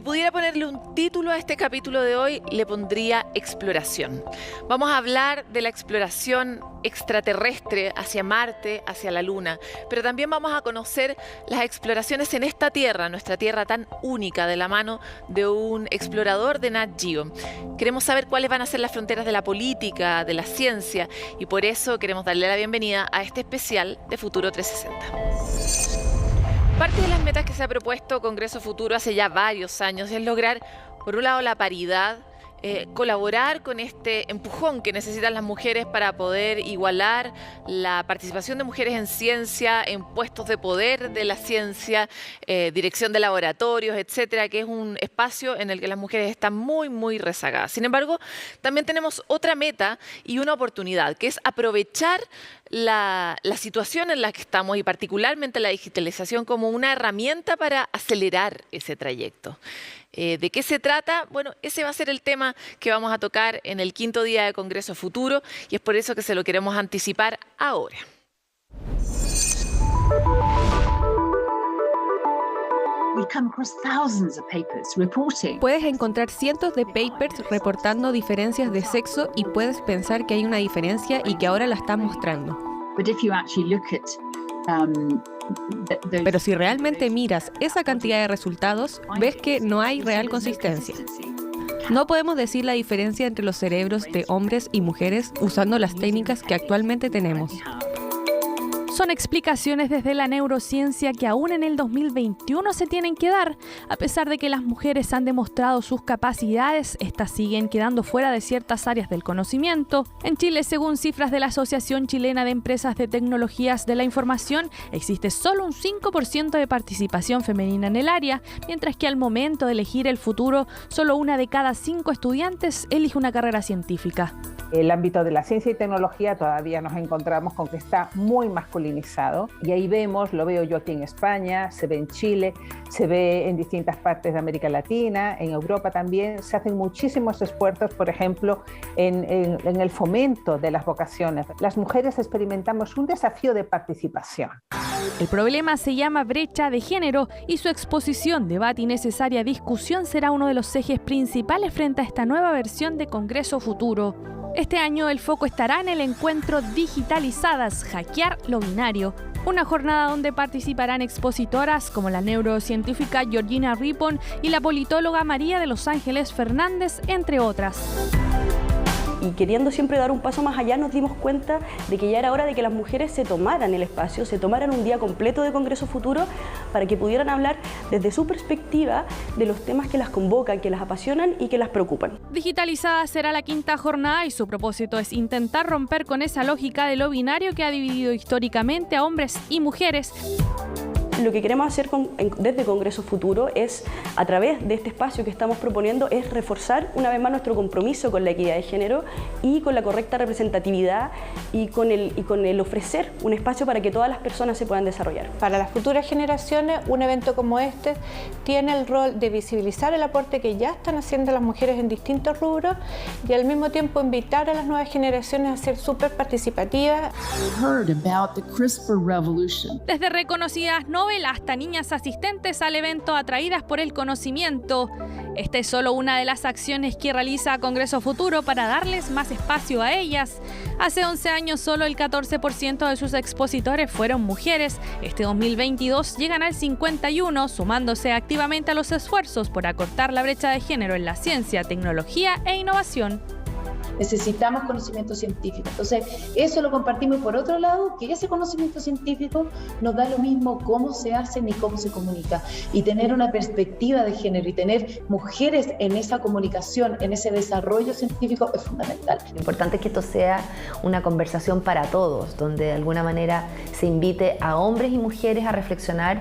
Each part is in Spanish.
pudiera ponerle un título a este capítulo de hoy, le pondría exploración. Vamos a hablar de la exploración extraterrestre hacia Marte, hacia la Luna, pero también vamos a conocer las exploraciones en esta Tierra, nuestra Tierra tan única, de la mano de un explorador de Nat Geo. Queremos saber cuáles van a ser las fronteras de la política, de la ciencia, y por eso queremos darle la bienvenida a este especial de Futuro 360. Parte de las metas que se ha propuesto Congreso Futuro hace ya varios años es lograr, por un lado, la paridad, colaborar con este empujón que necesitan las mujeres para poder igualar la participación de mujeres en ciencia, en puestos de poder de la ciencia, dirección de laboratorios, etcétera, que es un espacio en el que las mujeres están muy rezagadas. Sin embargo, también tenemos otra meta y una oportunidad, que es aprovechar la situación en la que estamos y particularmente la digitalización como una herramienta para acelerar ese trayecto. ¿De qué se trata? Bueno, ese va a ser el tema que vamos a tocar en el quinto día de Congreso Futuro y es por eso que se lo queremos anticipar ahora. Puedes encontrar cientos de papers reportando diferencias de sexo y puedes pensar que hay una diferencia y que ahora la están mostrando. Pero si realmente miras esa cantidad de resultados, ves que no hay real consistencia. No podemos decir la diferencia entre los cerebros de hombres y mujeres usando las técnicas que actualmente tenemos. Son explicaciones desde la neurociencia que aún en el 2021 se tienen que dar. A pesar de que las mujeres han demostrado sus capacidades, estas siguen quedando fuera de ciertas áreas del conocimiento. En Chile, según cifras de la Asociación Chilena de Empresas de Tecnologías de la Información, existe solo un 5% de participación femenina en el área, mientras que al momento de elegir el futuro, solo 1 de cada 5 estudiantes elige una carrera científica. El ámbito de la ciencia y tecnología todavía nos encontramos con que está muy masculinizado y ahí vemos, lo veo yo aquí en España, se ve en Chile, se ve en distintas partes de América Latina, en Europa también, se hacen muchísimos esfuerzos, por ejemplo, en el fomento de las vocaciones. Las mujeres experimentamos un desafío de participación. El problema se llama brecha de género y su exposición, debate y necesaria discusión será uno de los ejes principales frente a esta nueva versión de Congreso Futuro. Este año el foco estará en el encuentro Digitalizadas, hackear lo binario, una jornada donde participarán expositoras como la neurocientífica Georgina Rippon y la politóloga María de los Ángeles Fernández, entre otras. Y queriendo siempre dar un paso más allá, nos dimos cuenta de que ya era hora de que las mujeres se tomaran el espacio, se tomaran un día completo de Congreso Futuro para que pudieran hablar desde su perspectiva de los temas que las convocan, que las apasionan y que las preocupan. Digitalizada será la quinta jornada y su propósito es intentar romper con esa lógica de lo binario que ha dividido históricamente a hombres y mujeres. Lo que queremos hacer desde Congreso Futuro es, a través de este espacio que estamos proponiendo, es reforzar una vez más nuestro compromiso con la equidad de género y con la correcta representatividad y con el ofrecer un espacio para que todas las personas se puedan desarrollar. Para las futuras generaciones, un evento como este tiene el rol de visibilizar el aporte que ya están haciendo las mujeres en distintos rubros y al mismo tiempo invitar a las nuevas generaciones a ser súper participativas. Desde reconocidas novelas hasta niñas asistentes al evento atraídas por el conocimiento. Esta es solo una de las acciones que realiza Congreso Futuro para darles más espacio a ellas. Hace 11 años solo el 14% de sus expositores fueron mujeres. Este 2022 llegan al 51%, sumándose activamente a los esfuerzos por acortar la brecha de género en la ciencia, tecnología e innovación. Necesitamos conocimiento científico. Entonces, eso lo compartimos. Por otro lado, que ese conocimiento científico nos da lo mismo cómo se hace ni cómo se comunica. Y tener una perspectiva de género y tener mujeres en esa comunicación, en ese desarrollo científico es fundamental. Lo importante es que esto sea una conversación para todos, donde de alguna manera se invite a hombres y mujeres a reflexionar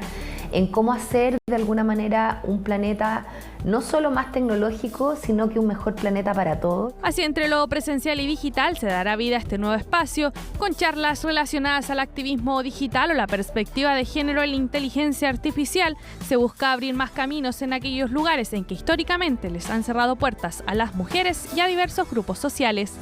en cómo hacer de alguna manera un planeta no solo más tecnológico, sino que un mejor planeta para todos. Así, entre lo presencial y digital se dará vida a este nuevo espacio, con charlas relacionadas al activismo digital o la perspectiva de género en la inteligencia artificial. Se busca abrir más caminos en aquellos lugares en que históricamente les han cerrado puertas a las mujeres y a diversos grupos sociales.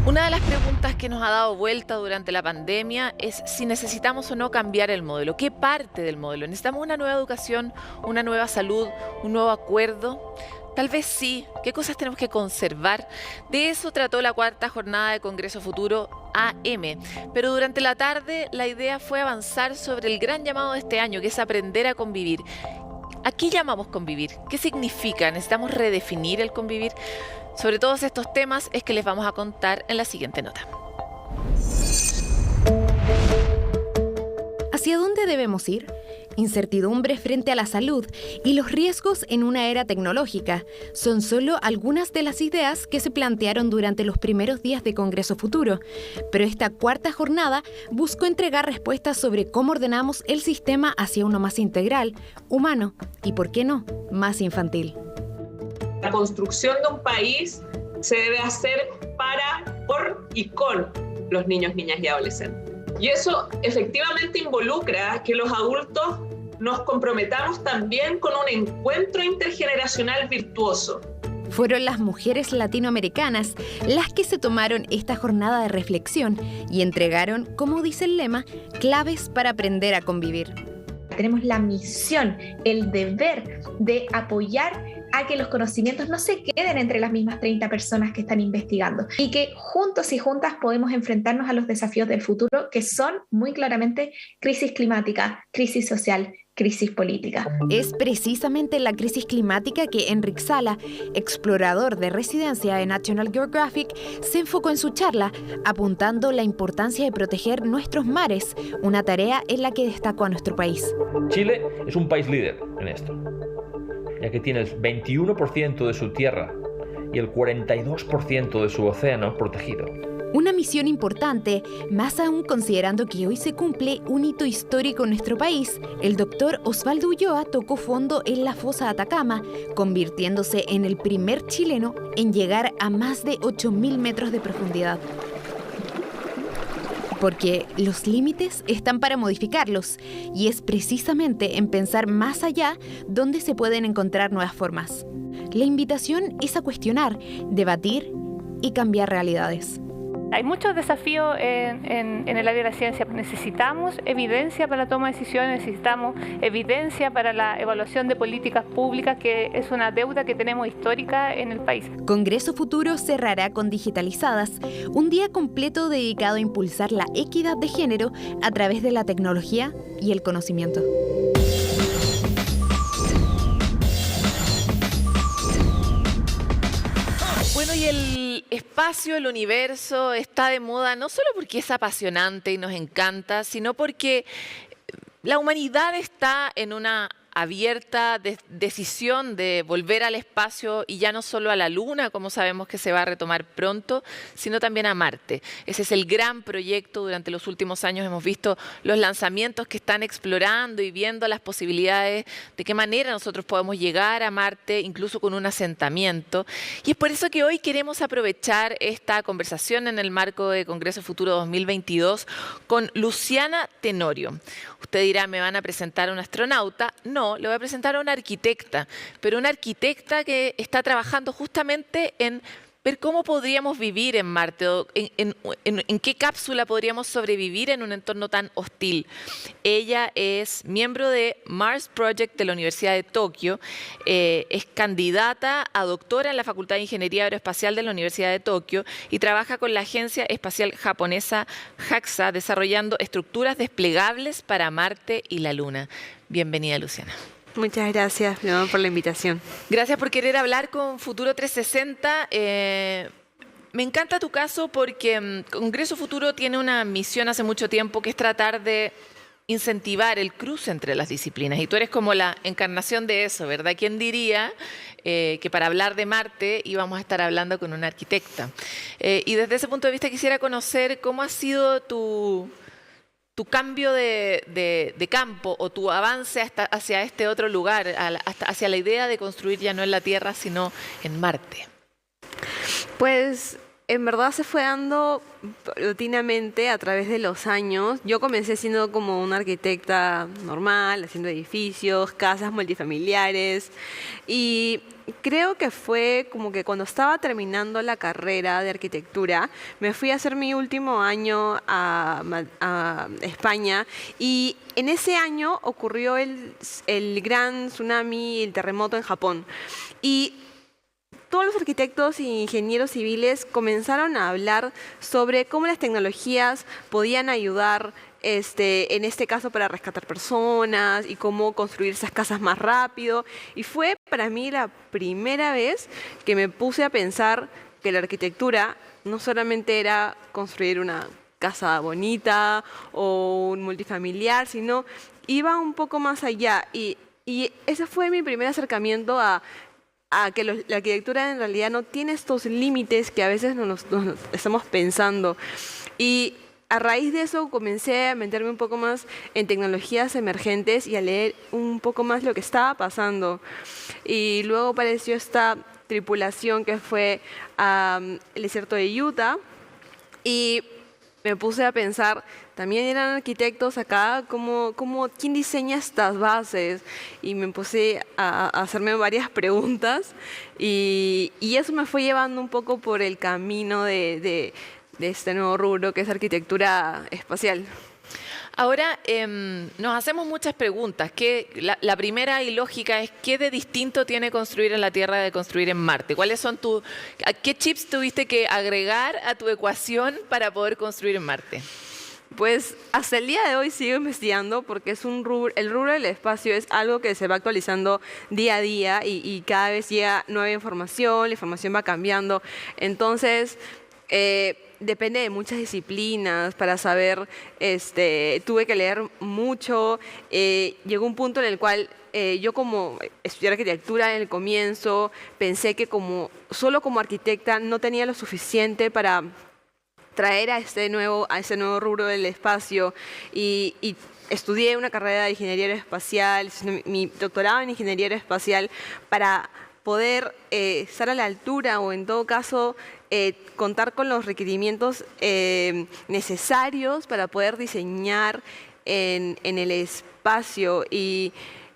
Una de las preguntas que nos ha dado vuelta durante la pandemia es si necesitamos o no cambiar el modelo. ¿Qué parte del modelo? ¿Necesitamos una nueva educación, una nueva salud, un nuevo acuerdo? Tal vez sí. ¿Qué cosas tenemos que conservar? De eso trató la 4ª jornada de Congreso Futuro AM. Pero durante la tarde la idea fue avanzar sobre el gran llamado de este año, que es aprender a convivir. ¿A qué llamamos convivir? ¿Qué significa? ¿Necesitamos redefinir el convivir? Sobre todos estos temas es que les vamos a contar en la siguiente nota. ¿Hacia dónde debemos ir? Incertidumbre frente a la salud y los riesgos en una era tecnológica son solo algunas de las ideas que se plantearon durante los primeros días de Congreso Futuro. Pero esta 4ª jornada buscó entregar respuestas sobre cómo ordenamos el sistema hacia uno más integral, humano y, ¿por qué no?, más infantil. La construcción de un país se debe hacer para, por y con los niños, niñas y adolescentes. Y eso efectivamente involucra que los adultos nos comprometamos también con un encuentro intergeneracional virtuoso. Fueron las mujeres latinoamericanas las que se tomaron esta jornada de reflexión y entregaron, como dice el lema, claves para aprender a convivir. Tenemos la misión, el deber de apoyar a que los conocimientos no se queden entre las mismas 30 personas que están investigando y que juntos y juntas podemos enfrentarnos a los desafíos del futuro, que son muy claramente crisis climática, crisis social, crisis política. Es precisamente la crisis climática que Enric Sala, explorador de residencia de National Geographic, se enfocó en su charla, apuntando la importancia de proteger nuestros mares, una tarea en la que destacó a nuestro país. Chile es un país líder en esto, ya que tiene el 21% de su tierra y el 42% de su océano protegido. Una misión importante, más aún considerando que hoy se cumple un hito histórico en nuestro país. El doctor Osvaldo Ulloa tocó fondo en la fosa de Atacama, convirtiéndose en el primer chileno en llegar a más de 8.000 metros de profundidad. Porque los límites están para modificarlos, y es precisamente en pensar más allá donde se pueden encontrar nuevas formas. La invitación es a cuestionar, debatir y cambiar realidades. Hay muchos desafíos en el área de la ciencia. Necesitamos evidencia para la toma de decisiones, necesitamos evidencia para la evaluación de políticas públicas, que es una deuda que tenemos histórica en el país. Congreso Futuro cerrará con Digitalizadas, un día completo dedicado a impulsar la equidad de género a través de la tecnología y el conocimiento. Bueno, y el espacio, el universo está de moda no solo porque es apasionante y nos encanta, sino porque la humanidad está en una abierta decisión de volver al espacio, y ya no solo a la Luna, como sabemos que se va a retomar pronto, sino también a Marte. Ese es el gran proyecto. Durante los últimos años hemos visto los lanzamientos que están explorando y viendo las posibilidades de qué manera nosotros podemos llegar a Marte, incluso con un asentamiento. Y es por eso que hoy queremos aprovechar esta conversación en el marco de Congreso Futuro 2022 con Luciana Tenorio. Usted dirá, ¿me van a presentar a un astronauta? No, le voy a presentar a una arquitecta, pero una arquitecta que está trabajando justamente en ver cómo podríamos vivir en Marte, o en qué cápsula podríamos sobrevivir en un entorno tan hostil. Ella es miembro de Mars Project de la Universidad de Tokio, es candidata a doctora en la Facultad de Ingeniería Aeroespacial de la Universidad de Tokio y trabaja con la Agencia Espacial Japonesa JAXA desarrollando estructuras desplegables para Marte y la Luna. Bienvenida, Luciana. Muchas gracias, por la invitación. Gracias por querer hablar con Futuro 360. Me encanta tu caso porque Congreso Futuro tiene una misión hace mucho tiempo, que es tratar de incentivar el cruce entre las disciplinas. Y tú eres como la encarnación de eso, ¿verdad? ¿Quién diría que para hablar de Marte íbamos a estar hablando con una arquitecta? Y desde ese punto de vista quisiera conocer cómo ha sido tu cambio de campo o tu avance hacia este otro lugar, hacia la idea de construir ya no en la Tierra, sino en Marte. Pues en verdad se fue dando rutinamente a través de los años. Yo comencé siendo como una arquitecta normal, haciendo edificios, casas multifamiliares, y creo que fue como que cuando estaba terminando la carrera de arquitectura, me fui a hacer mi último año a España, y en ese año ocurrió el gran tsunami, el terremoto en Japón. Y todos los arquitectos e ingenieros civiles comenzaron a hablar sobre cómo las tecnologías podían ayudar, en este caso, para rescatar personas y cómo construir esas casas más rápido. Y fue para mí la primera vez que me puse a pensar que la arquitectura no solamente era construir una casa bonita o un multifamiliar, sino iba un poco más allá. Y ese fue mi primer acercamiento a que la arquitectura en realidad no tiene estos límites que a veces nos estamos pensando. Y a raíz de eso comencé a meterme un poco más en tecnologías emergentes y a leer un poco más lo que estaba pasando. Y luego apareció esta tripulación que fue al desierto de Utah, y me puse a pensar, también eran arquitectos acá, ¿quién diseña estas bases? Y me puse a hacerme varias preguntas, y eso me fue llevando un poco por el camino de este nuevo rubro que es arquitectura espacial. Ahora, nos hacemos muchas preguntas. La primera y lógica es, ¿qué de distinto tiene construir en la Tierra de construir en Marte? ¿Qué chips tuviste que agregar a tu ecuación para poder construir en Marte? Pues hasta el día de hoy sigo investigando, porque el rubro del espacio es algo que se va actualizando día a día, y cada vez llega nueva información, la información va cambiando. Entonces, depende de muchas disciplinas para saber. Tuve que leer mucho. Llegó un punto en el cual yo, como estudiar arquitectura en el comienzo, pensé que solo como arquitecta no tenía lo suficiente para traer a ese nuevo rubro del espacio, y estudié una carrera de ingeniería aeroespacial, mi doctorado en ingeniería aeroespacial, para poder estar a la altura, o en todo caso contar con los requerimientos necesarios para poder diseñar en el espacio. Y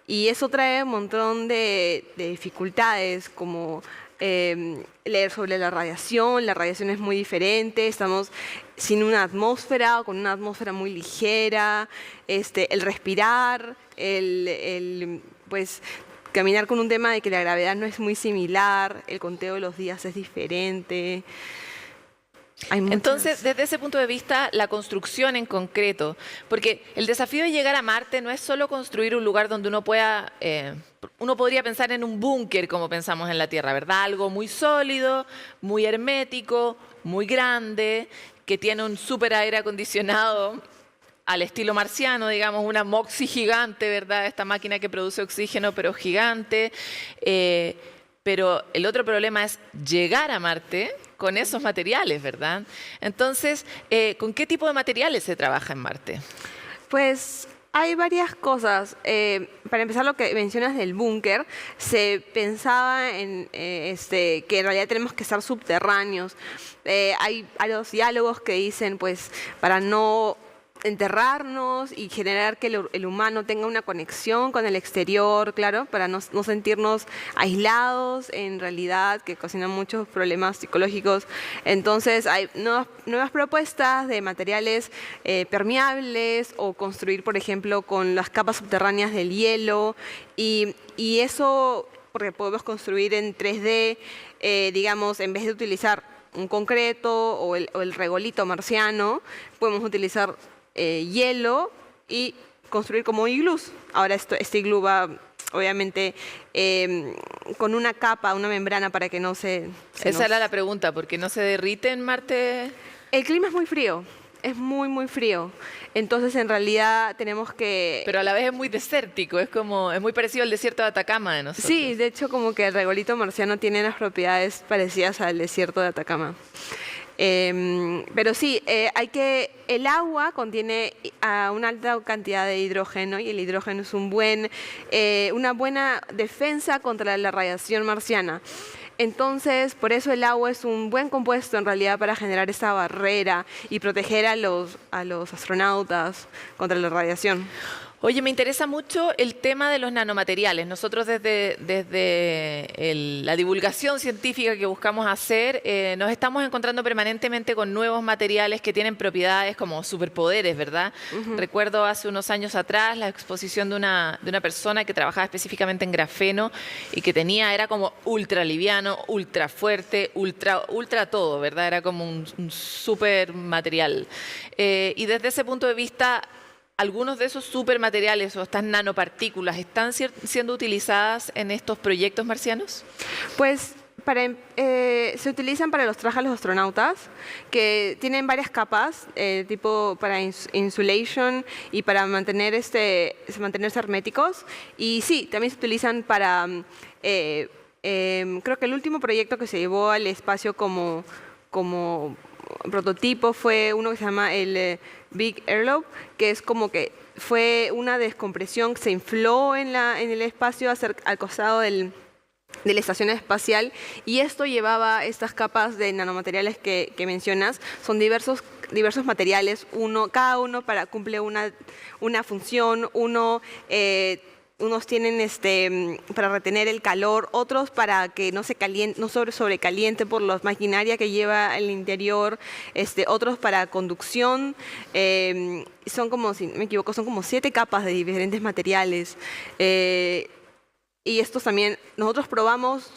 eso trae un montón de dificultades, como leer sobre la radiación. La radiación es muy diferente, estamos sin una atmósfera o con una atmósfera muy ligera, el respirar, pues caminar con un tema de que la gravedad no es muy similar, el conteo de los días es diferente. Entonces, desde ese punto de vista, la construcción en concreto, porque el desafío de llegar a Marte no es solo construir un lugar donde uno pueda, uno podría pensar en un búnker como pensamos en la Tierra, ¿verdad? Algo muy sólido, muy hermético, muy grande, que tiene un súper aire acondicionado al estilo marciano, digamos, una MOXIE gigante, ¿verdad? Esta máquina que produce oxígeno, pero gigante. Pero el otro problema es llegar a Marte con esos materiales, ¿verdad? Entonces, ¿con qué tipo de materiales se trabaja en Marte? Pues hay varias cosas. Para empezar, lo que mencionas del búnker, se pensaba en que en realidad tenemos que estar subterráneos. Hay los diálogos que dicen, pues, para no enterrarnos y generar que el humano tenga una conexión con el exterior, claro, para no sentirnos aislados en realidad, que ocasionan muchos problemas psicológicos. Entonces hay nuevas propuestas de materiales permeables, o construir, por ejemplo, con las capas subterráneas del hielo, y eso, porque podemos construir en 3D, digamos, en vez de utilizar un concreto o el regolito marciano, podemos utilizar hielo y construir como iglús. Ahora este iglú va, obviamente, con una capa, una membrana para que no se... Esa era la pregunta, ¿por qué no se derrite en Marte? El clima es muy frío, es muy, muy frío. Entonces, en realidad, tenemos que... Pero a la vez es muy desértico, es muy parecido al desierto de Atacama de nosotros. Sí, de hecho, como que el regolito marciano tiene las propiedades parecidas al desierto de Atacama. Pero sí, el agua contiene una alta cantidad de hidrógeno y el hidrógeno es una buena defensa contra la radiación marciana. Entonces, por eso el agua es un buen compuesto en realidad para generar esa barrera y proteger a los astronautas contra la radiación. Oye, me interesa mucho el tema de los nanomateriales. Nosotros desde la divulgación científica que buscamos hacer, nos estamos encontrando permanentemente con nuevos materiales que tienen propiedades como superpoderes, ¿verdad? Recuerdo hace unos años atrás la exposición de una persona que trabajaba específicamente en grafeno y que era como ultra liviano, ultra fuerte, ultra todo, ¿verdad? Era como un super material. Y desde ese punto de vista, ¿algunos de esos supermateriales o estas nanopartículas están siendo utilizadas en estos proyectos marcianos? Pues se utilizan para los trajes de los astronautas, que tienen varias capas, tipo para insulation y para mantenerse herméticos. Y sí, también se utilizan para, creo que el último proyecto que se llevó al espacio como prototipo fue uno que se llama el Big Airlock, que es como que fue una descompresión que se infló en el espacio al costado de la estación espacial, y esto llevaba estas capas de nanomateriales que mencionas. Son diversos materiales, cada uno cumple una función. Unos tienen para retener el calor, otros para que no sobrecaliente por la maquinaria que lleva el interior, otros para conducción. Son como, si no me equivoco, son como 7 capas de diferentes materiales. Y estos también, nosotros probamos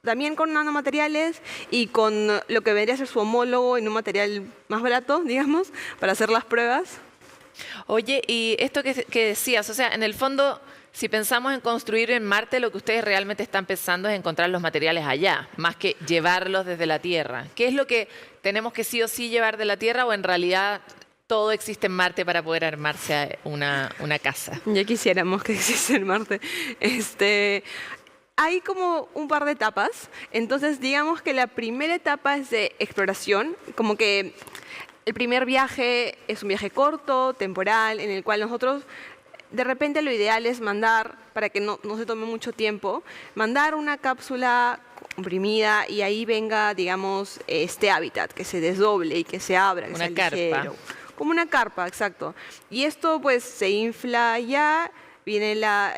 también con nanomateriales y con lo que vendría a ser su homólogo en un material más barato, digamos, para hacer las pruebas. Oye, y esto que decías, o sea, en el fondo, si pensamos en construir en Marte, lo que ustedes realmente están pensando es encontrar los materiales allá, más que llevarlos desde la Tierra. ¿Qué es lo que tenemos que sí o sí llevar de la Tierra, o en realidad todo existe en Marte para poder armarse una casa? Ya quisiéramos que existe en Marte. Hay como un par de etapas. Entonces, digamos que la primera etapa es de exploración, como que el primer viaje es un viaje corto, temporal, en el cual nosotros, de repente lo ideal es mandar, para que no se tome mucho tiempo, mandar una cápsula comprimida y ahí venga, digamos, este hábitat, que se desdoble y que se abra, que sea ligero. Como una carpa, exacto. Y esto pues se infla ya, viene la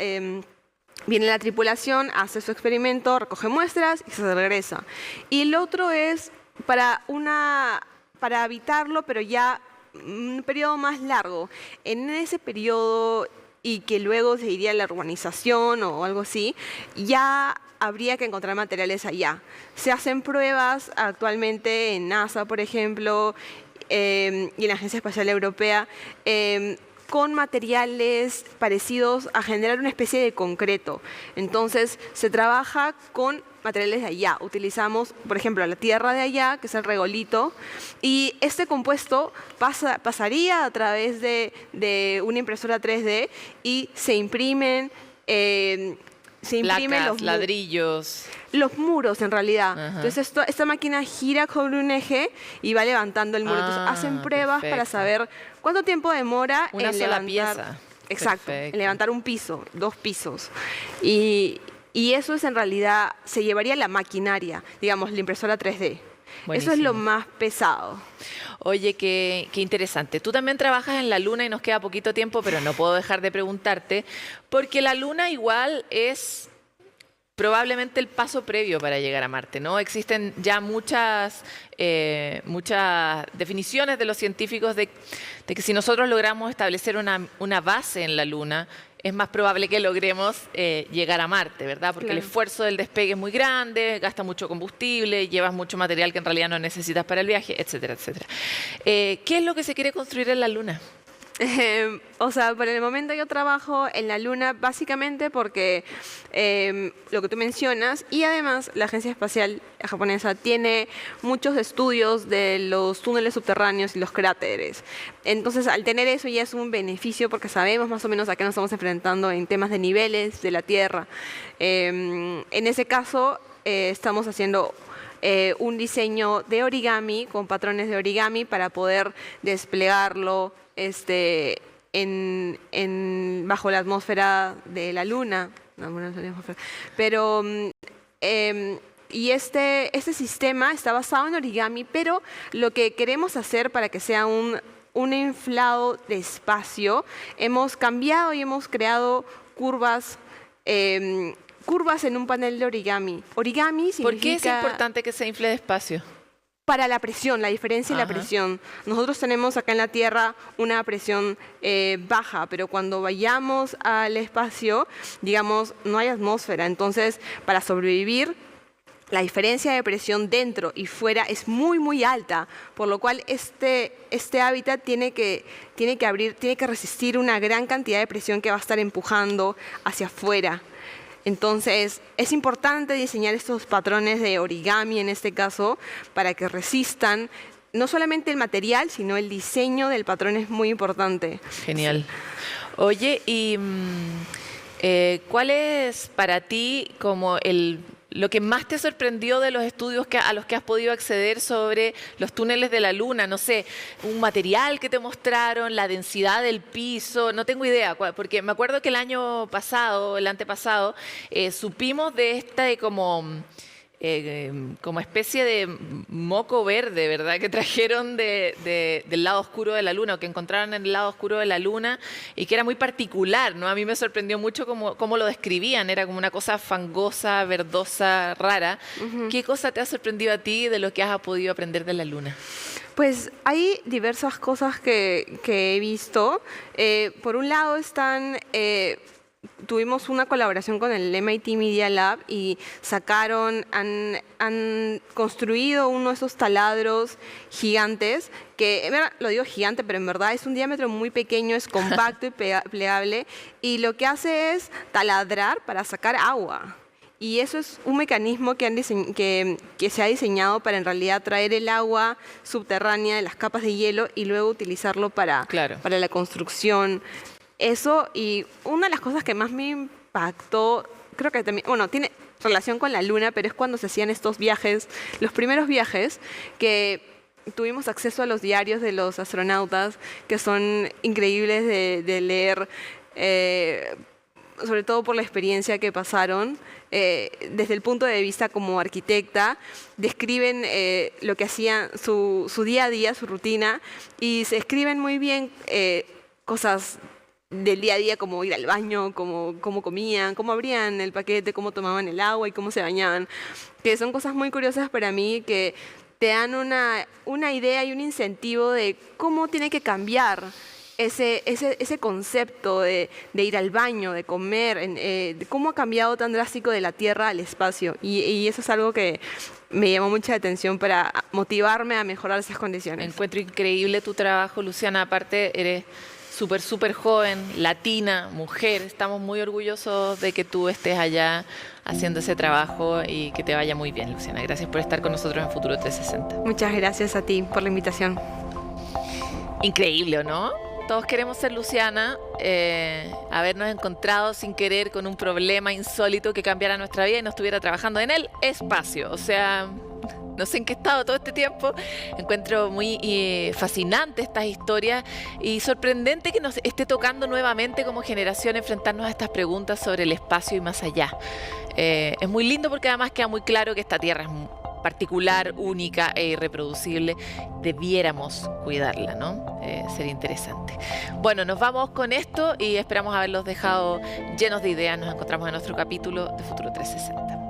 tripulación, hace su experimento, recoge muestras y se regresa. Y el otro es para habitarlo, pero ya un periodo más largo. En ese periodo, y que luego se iría a la urbanización o algo así, ya habría que encontrar materiales allá. Se hacen pruebas actualmente en NASA, por ejemplo, y en la Agencia Espacial Europea, con materiales parecidos a generar una especie de concreto. Entonces, se trabaja con materiales de allá. Utilizamos, por ejemplo, la tierra de allá, que es el regolito, y este compuesto pasaría a través de una impresora 3D y se imprimen placas, ladrillos. Los muros, en realidad. Ajá. Entonces, esta máquina gira sobre un eje y va levantando el muro. Entonces, hacen pruebas para saber cuánto tiempo demora en levantar. Pieza. Exacto, en levantar un piso, 2 pisos. Y eso es, en realidad, se llevaría la maquinaria, digamos, la impresora 3D. Buenísimo. Eso es lo más pesado. Oye, qué interesante. Tú también trabajas en la Luna y nos queda poquito tiempo, pero no puedo dejar de preguntarte, porque la Luna igual es probablemente el paso previo para llegar a Marte, ¿no? Existen ya muchas definiciones de los científicos de que si nosotros logramos establecer una base en la Luna, es más probable que logremos llegar a Marte, ¿verdad? Porque claro, el esfuerzo del despegue es muy grande, gasta mucho combustible, llevas mucho material que en realidad no necesitas para el viaje, etcétera, etcétera. ¿Qué es lo que se quiere construir en la Luna? O sea, por el momento yo trabajo en la Luna básicamente porque lo que tú mencionas, y además la Agencia Espacial Japonesa tiene muchos estudios de los túneles subterráneos y los cráteres. Entonces, al tener eso ya es un beneficio porque sabemos más o menos a qué nos estamos enfrentando en temas de niveles de la Tierra. En ese caso, estamos haciendo un diseño de origami con patrones de origami para poder desplegarlo bajo la atmósfera de la Luna. Pero y este sistema está basado en origami, pero lo que queremos hacer para que sea un inflado de espacio, hemos cambiado y hemos creado curvas en un panel de origami. Origami significa... ¿Por qué es importante que se infle de espacio? Para la presión, la diferencia en la presión. Nosotros tenemos acá en la Tierra una presión baja, pero cuando vayamos al espacio, digamos, no hay atmósfera. Entonces, para sobrevivir, la diferencia de presión dentro y fuera es muy, muy alta, por lo cual este hábitat tiene que resistir una gran cantidad de presión que va a estar empujando hacia afuera. Entonces, es importante diseñar estos patrones de origami, en este caso, para que resistan no solamente el material, sino el diseño del patrón es muy importante. Genial. Oye, y ¿cuál es para ti como lo que más te sorprendió de los estudios a los que has podido acceder sobre los túneles de la Luna? No sé, un material que te mostraron, la densidad del piso, no tengo idea, porque me acuerdo que el año pasado, el antepasado, supimos de esta como especie de moco verde, ¿verdad? Que trajeron del lado oscuro de la Luna, o que encontraron en el lado oscuro de la Luna, y que era muy particular, ¿no? A mí me sorprendió mucho cómo lo describían, era como una cosa fangosa, verdosa, rara. ¿Qué cosa te ha sorprendido a ti de lo que has podido aprender de la Luna? Pues hay diversas cosas que he visto. Por un lado tuvimos una colaboración con el MIT Media Lab y han construido uno de esos taladros gigantes, que en verdad, lo digo gigante, pero en verdad es un diámetro muy pequeño, es compacto y plegable, y lo que hace es taladrar para sacar agua. Y eso es un mecanismo que se ha diseñado para en realidad traer el agua subterránea de las capas de hielo y luego utilizarlo para la construcción. Eso, y una de las cosas que más me impactó, creo que también, bueno, tiene relación con la Luna, pero es cuando se hacían estos viajes, los primeros viajes, que tuvimos acceso a los diarios de los astronautas, que son increíbles de leer, sobre todo por la experiencia que pasaron. Desde el punto de vista como arquitecta, describen lo que hacían, su día a día, su rutina, y se escriben muy bien cosas del día a día, como ir al baño, cómo comían, cómo abrían el paquete, cómo tomaban el agua y cómo se bañaban, que son cosas muy curiosas para mí, que te dan una idea y un incentivo de cómo tiene que cambiar ese concepto de ir al baño, de comer, de cómo ha cambiado tan drástico de la Tierra al espacio. Y eso es algo que me llamó mucha atención para motivarme a mejorar esas condiciones. Encuentro increíble tu trabajo, Luciana. Aparte, eres súper joven, latina, mujer. Estamos muy orgullosos de que tú estés allá haciendo ese trabajo y que te vaya muy bien, Luciana. Gracias por estar con nosotros en Futuro 360. Muchas gracias a ti por la invitación. Increíble, ¿no? Todos queremos ser Luciana, habernos encontrado sin querer con un problema insólito que cambiara nuestra vida y no estuviera trabajando en el espacio. O sea, no sé en qué estado todo este tiempo. Encuentro muy fascinante estas historias y sorprendente que nos esté tocando nuevamente como generación enfrentarnos a estas preguntas sobre el espacio y más allá. Es muy lindo porque además queda muy claro que esta Tierra es particular, única e irreproducible. Debiéramos cuidarla, ¿no? Sería interesante. Bueno, nos vamos con esto y esperamos haberlos dejado llenos de ideas. Nos encontramos en nuestro capítulo de Futuro 360.